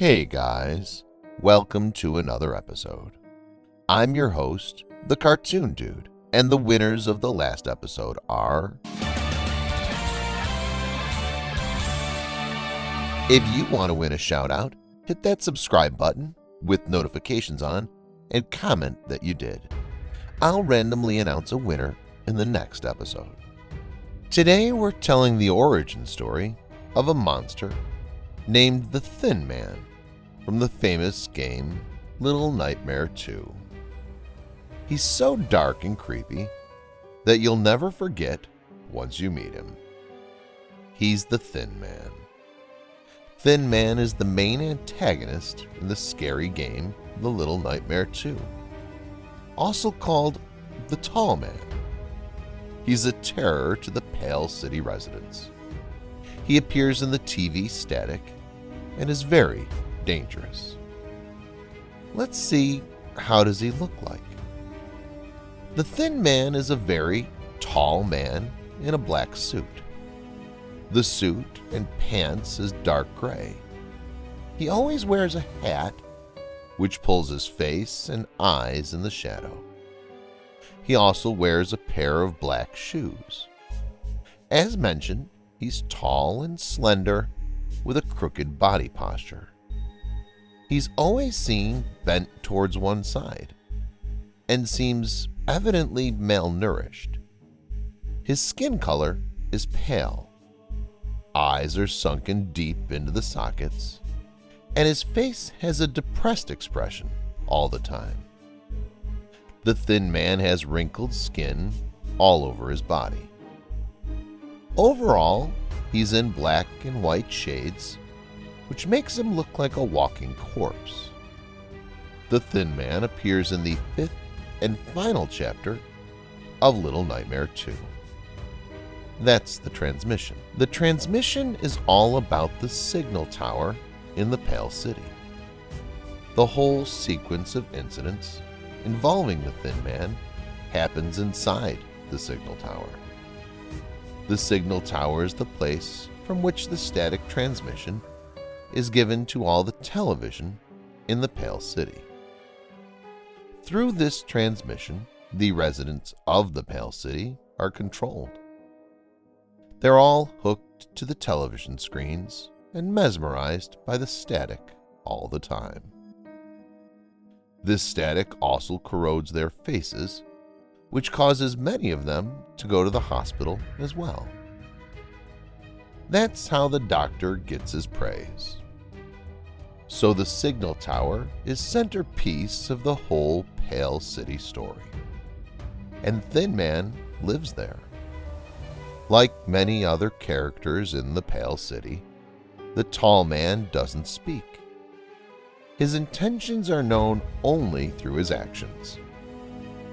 Hey guys, welcome to another episode. I'm your host, the Cartoon Dude, and the winners of the last episode are... If you want to win a shout out, hit that subscribe button with notifications on and comment that you did. I'll randomly announce a winner in the next episode. Today we're telling the origin story of a monster named the Thin Man from the famous game Little Nightmare 2. He's so dark and creepy that you'll never forget once you meet him. He's the Thin Man. Thin Man is the main antagonist in the scary game The Little Nightmare 2, also called the Tall Man. He's a terror to the Pale City residents. He appears in the TV static and is very dangerous. Let's see, how does he look like? The Thin Man is a very tall man in a black suit. The suit and pants is dark gray. He always wears a hat which pulls his face and eyes in the shadow. He also wears a pair of black shoes. As mentioned, he's tall and slender with a crooked body posture. He's always seen bent towards one side and seems evidently malnourished. His skin color is pale. Eyes are sunken deep into the sockets, and his face has a depressed expression all the time. The Thin Man has wrinkled skin all over his body. Overall, he's in black and white shades, which makes him look like a walking corpse. The Thin Man appears in the 5th and final chapter of Little Nightmare 2. That's the transmission. The transmission is all about the signal tower in the Pale City. The whole sequence of incidents involving the Thin Man happens inside the signal tower. The signal tower is the place from which the static transmission is given to all the television in the Pale City. Through this transmission, the residents of the Pale City are controlled. They're all hooked to the television screens and mesmerized by the static all the time. This static also corrodes their faces, which causes many of them to go to the hospital as well. That's how the doctor gets his praise. So the signal tower is centerpiece of the whole Pale City story, and Thin Man lives there. Like many other characters in the Pale City, the Tall Man doesn't speak. His intentions are known only through his actions.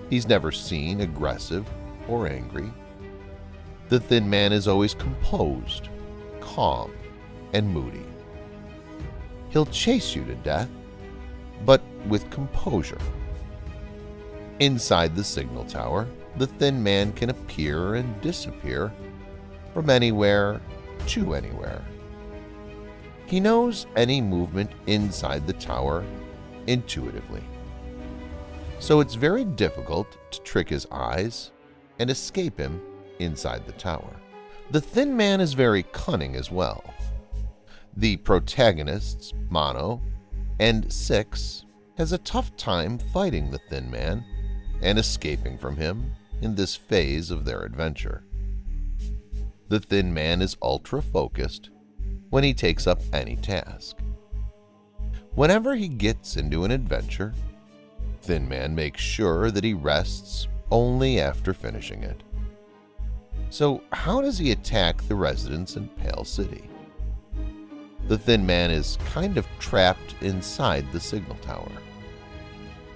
He's never seen aggressive or angry. The Thin Man is always composed, calm, and moody. He'll chase you to death, but with composure. Inside the signal tower, the Thin Man can appear and disappear from anywhere to anywhere. He knows any movement inside the tower intuitively, so it's very difficult to trick his eyes and escape him inside the tower. The Thin Man is very cunning as well. The protagonists, Mono and Six, has a tough time fighting the Thin Man and escaping from him in this phase of their adventure. The Thin Man is ultra-focused when he takes up any task. Whenever he gets into an adventure, Thin Man makes sure that he rests only after finishing it. So how does he attack the residents in Pale City? The Thin Man is kind of trapped inside the signal tower.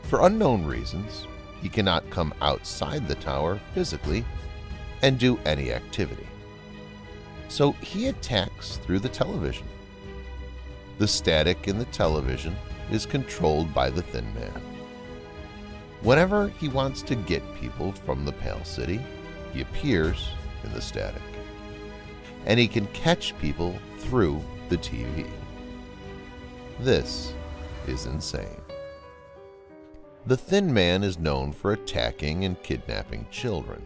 For unknown reasons, he cannot come outside the tower physically and do any activity. So he attacks through the television. The static in the television is controlled by the Thin Man. Whenever he wants to get people from the Pale City, he appears in the static, and he can catch people through the TV. This is insane. The Thin Man is known for attacking and kidnapping children.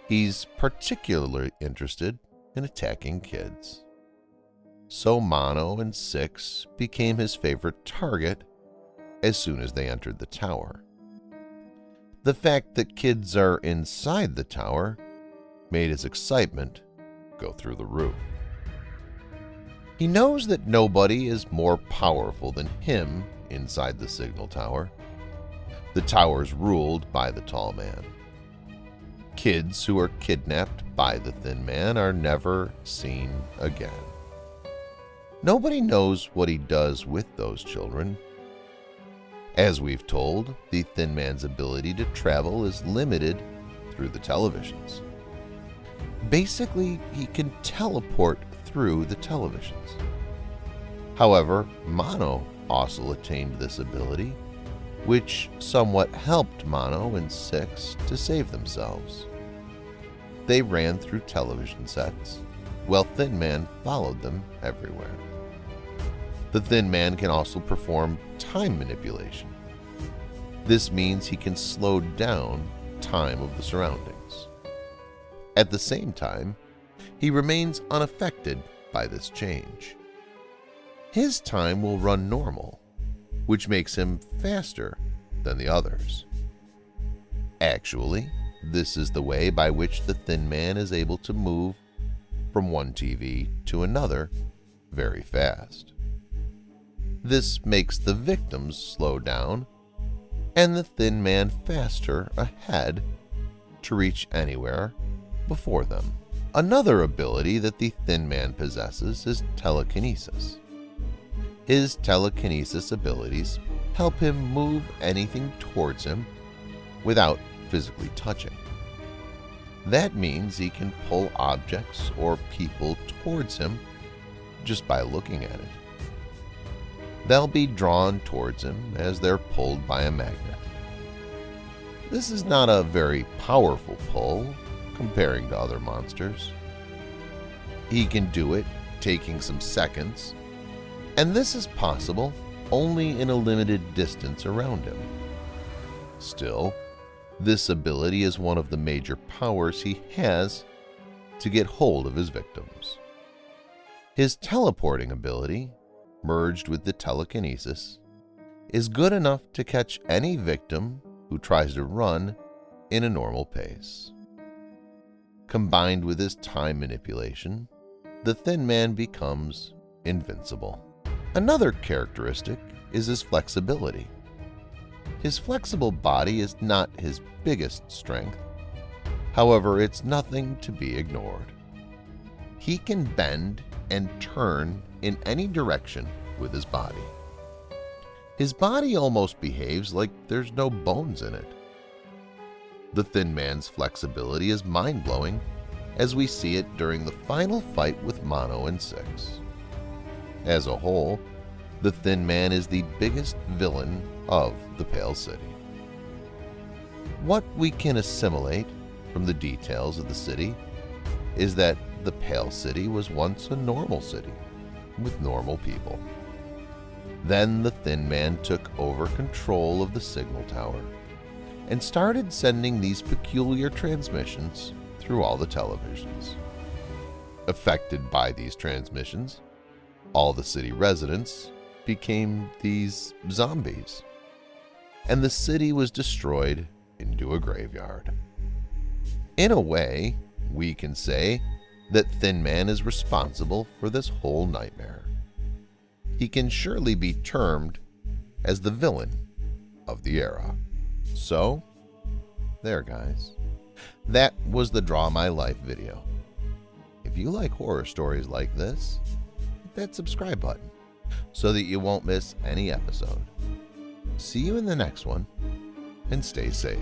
He's particularly interested in attacking kids. So Mono and Six became his favorite target as soon as they entered the tower. The fact that kids are inside the tower made his excitement go through the roof. He knows that nobody is more powerful than him inside the signal tower. The tower's ruled by the Tall Man. Kids who are kidnapped by the Thin Man are never seen again. Nobody knows what he does with those children. As we've told, the Thin Man's ability to travel is limited through the televisions. Basically, he can teleport through the televisions. However, Mono also attained this ability, which somewhat helped Mono and Six to save themselves. They ran through television sets, while Thin Man followed them everywhere. The Thin Man can also perform time manipulation. This means he can slow down time of the surroundings. At the same time, he remains unaffected by this change. His time will run normal, which makes him faster than the others. Actually, this is the way by which the Thin Man is able to move from one TV to another very fast. This makes the victims slow down and the Thin Man faster ahead to reach anywhere before them. Another ability that the Thin Man possesses is telekinesis. His telekinesis abilities help him move anything towards him without physically touching. That means he can pull objects or people towards him just by looking at it. They'll be drawn towards him as they're pulled by a magnet. This is not a very powerful pull comparing to other monsters. He can do it taking some seconds, and this is possible only in a limited distance around him. Still, this ability is one of the major powers he has to get hold of his victims. His teleporting ability, merged with the telekinesis, is good enough to catch any victim who tries to run in a normal pace. Combined with his time manipulation, the Thin Man becomes invincible. Another characteristic is his flexibility. His flexible body is not his biggest strength. However, it's nothing to be ignored. He can bend and turn in any direction with his body. His body almost behaves like there's no bones in it. The Thin Man's flexibility is mind-blowing as we see it during the final fight with Mono and Six. As a whole, the Thin Man is the biggest villain of the Pale City. What we can assimilate from the details of the city is that the Pale City was once a normal city with normal people. Then the Thin Man took over control of the signal tower and started sending these peculiar transmissions through all the televisions. Affected by these transmissions, all the city residents became these zombies, and the city was destroyed into a graveyard. In a way, we can say that Thin Man is responsible for this whole nightmare. He can surely be termed as the villain of the era. So, there guys, that was the Draw My Life video. If you like horror stories like this, hit that subscribe button so that you won't miss any episode. See you in the next one, and stay safe.